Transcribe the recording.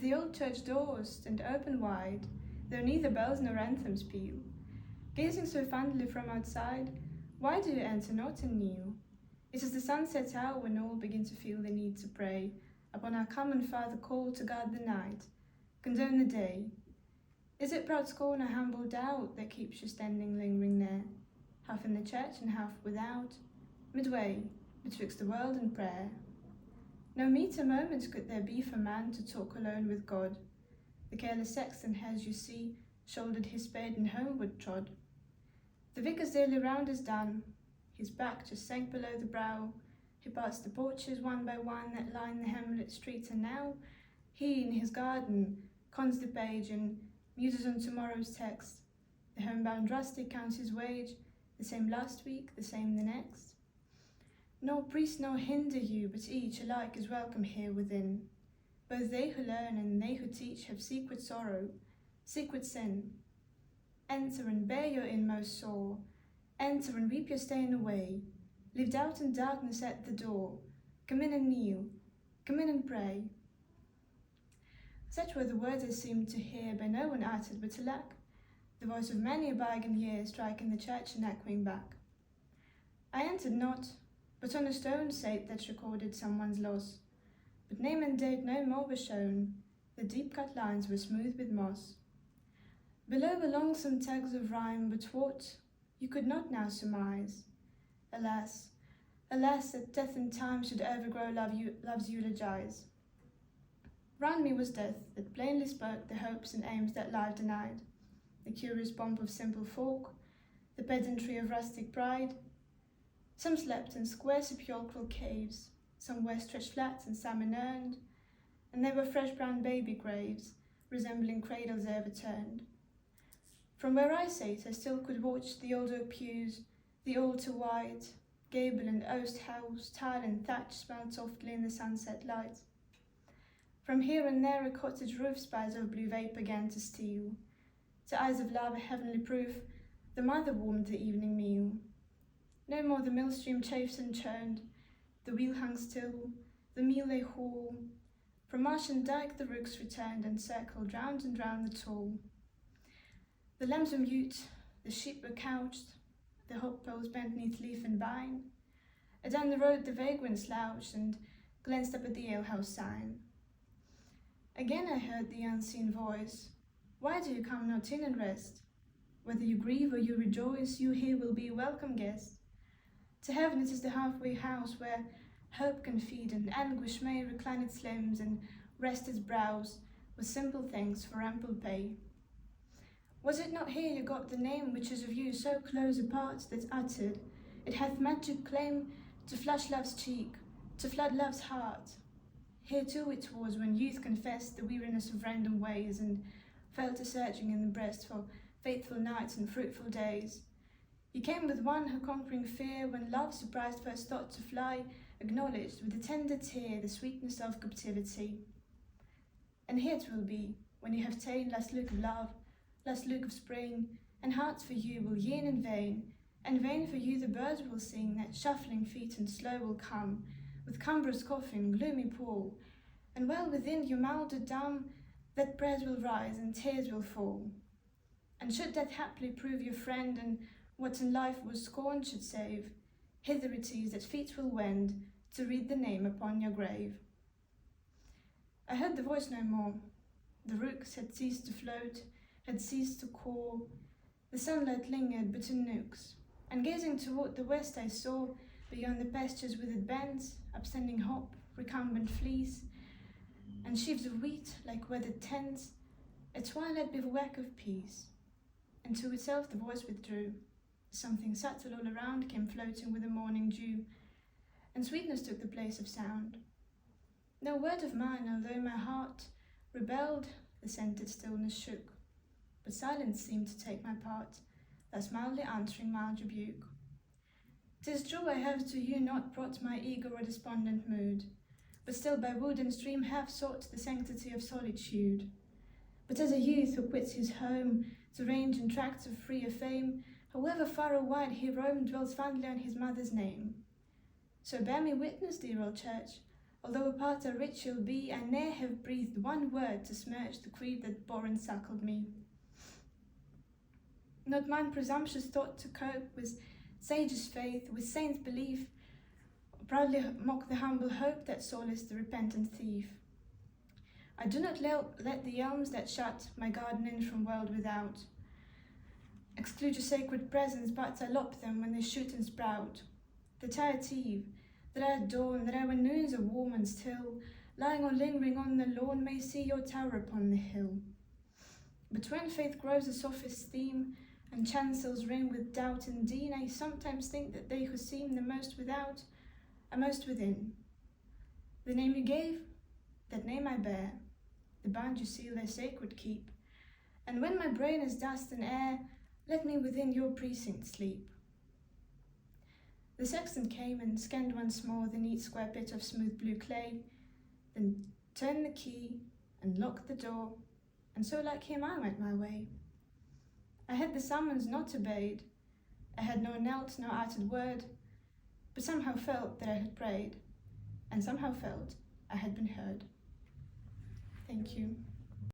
The old church doors stand open wide, though neither bells nor anthems peal. Gazing so fondly from outside, why do you enter not and kneel? It is the sunset hour when all begin to feel the need to pray upon our common Father call to guard the night, condone the day. Is it proud scorn or humble doubt that keeps you standing lingering there, half in the church and half without, midway betwixt the world and prayer? No meeter moments could there be for man to talk alone with God. The careless sexton has, you see, shouldered his spade and homeward trod. The vicar's daily round is done, his back just sank below the brow. He passed the porches one by one that line the hamlet street, and now he in his garden cons the page and muses on tomorrow's text. The homebound rustic counts his wage, the same last week, the same the next. Nor priest nor hinder you, but each alike is welcome here within. Both they who learn and they who teach have secret sorrow, secret sin. Enter and bear your inmost sore, enter and weep your stain away. Leave doubt and darkness at the door, come in and kneel, come in and pray. Such were the words I seemed to hear by no one uttered, but alack, the voice of many a bygone year striking the church and echoing back. I entered not, but on a stone sate that recorded someone's loss. But name and date no more were shown, the deep-cut lines were smooth with moss. Below were longsome tags of rhyme, but what you could not now surmise. Alas, alas, that death and time should ever grow love's eulogize. Round me was death, that plainly spoke the hopes and aims that life denied, the curious pomp of simple folk, the pedantry of rustic pride. Some slept in square sepulchral caves, some were stretched flat and some inurned, and there were fresh brown baby graves, resembling cradles overturned. From where I sate, I still could watch the old oak pews, the altar white, gable and oast house, tile and thatch smelled softly in the sunset light. From here and there a cottage roof spies of blue vape began to steal. To eyes of love a heavenly proof, the mother warmed the evening meal. No more the mill stream chafed and churned, the wheel hung still, the meal lay whole. From marsh and dike the rooks returned and circled round and round the toll. The lambs were mute, the sheep were couched, the hop poles bent neath leaf and vine. Adown the road the vagrant slouched and glanced up at the alehouse sign. Again I heard the unseen voice, why do you come not in and rest? Whether you grieve or you rejoice, you here will be a welcome guest. To heaven it is the halfway house where hope can feed and anguish may recline its limbs and rest its brows with simple thanks for ample pay. Was it not here you got the name which is of you so close apart that uttered, it hath magic claim to flush love's cheek, to flood love's heart? Here too it was when youth confessed the weariness of random ways and felt a surging in the breast for faithful nights and fruitful days. You came with one who conquering fear, when love surprised first thought to fly, acknowledged with a tender tear the sweetness of captivity. And here it will be, when you have ta'en last look of love, last look of spring, and hearts for you will yearn in vain, and vain for you the birds will sing, that shuffling feet and slow will come, with cumbrous coffin, gloomy pool, and well within you mouldered dumb, that prayers will rise and tears will fall. And should death haply prove your friend, and what in life was scorn should save, hither it is that feet will wend to read the name upon your grave. I heard the voice no more. The rooks had ceased to float, had ceased to caw. The sunlight lingered but in nooks, and gazing toward the west I saw, beyond the pastures withered bents, upstanding hop, recumbent fleece, and sheaves of wheat like weathered tents, a twilight bivouac of peace. And to itself the voice withdrew. Something subtle all around came floating with the morning dew, and sweetness took the place of sound. No word of mine, although my heart rebelled, the scented stillness shook, but silence seemed to take my part, thus mildly answering mild rebuke. 'Tis true I have to you not brought my eager or despondent mood, but still by wood and stream have sought the sanctity of solitude. But as a youth who quits his home to range in tracts of freer fame, however far or wide he roamed, dwells fondly on his mother's name. So bear me witness, dear old church, although a part of ritual be, I ne'er have breathed one word to smirch the creed that bore and suckled me. Not mine presumptuous thought to cope with sage's faith, with saints' belief, or proudly mock the humble hope that solaced the repentant thief. I do not let the elms that shut my garden in from world without exclude your sacred presence, but I lop them when they shoot and sprout. The tired eve, that I adorn, that I when noons are warm and still, lying or lingering on the lawn, may see your tower upon the hill. But when faith grows a sophist theme, and chancels ring with doubt and dean, I sometimes think that they who seem the most without are most within. The name you gave, that name I bear, the bond you seal their sacred keep, and when my brain is dust and air, let me within your precinct sleep. The sexton came and scanned once more the neat square pit of smooth blue clay, then turned the key and locked the door, and so like him I went my way. I had the summons not obeyed, I had nor knelt nor uttered word, but somehow felt that I had prayed, and somehow felt I had been heard. Thank you.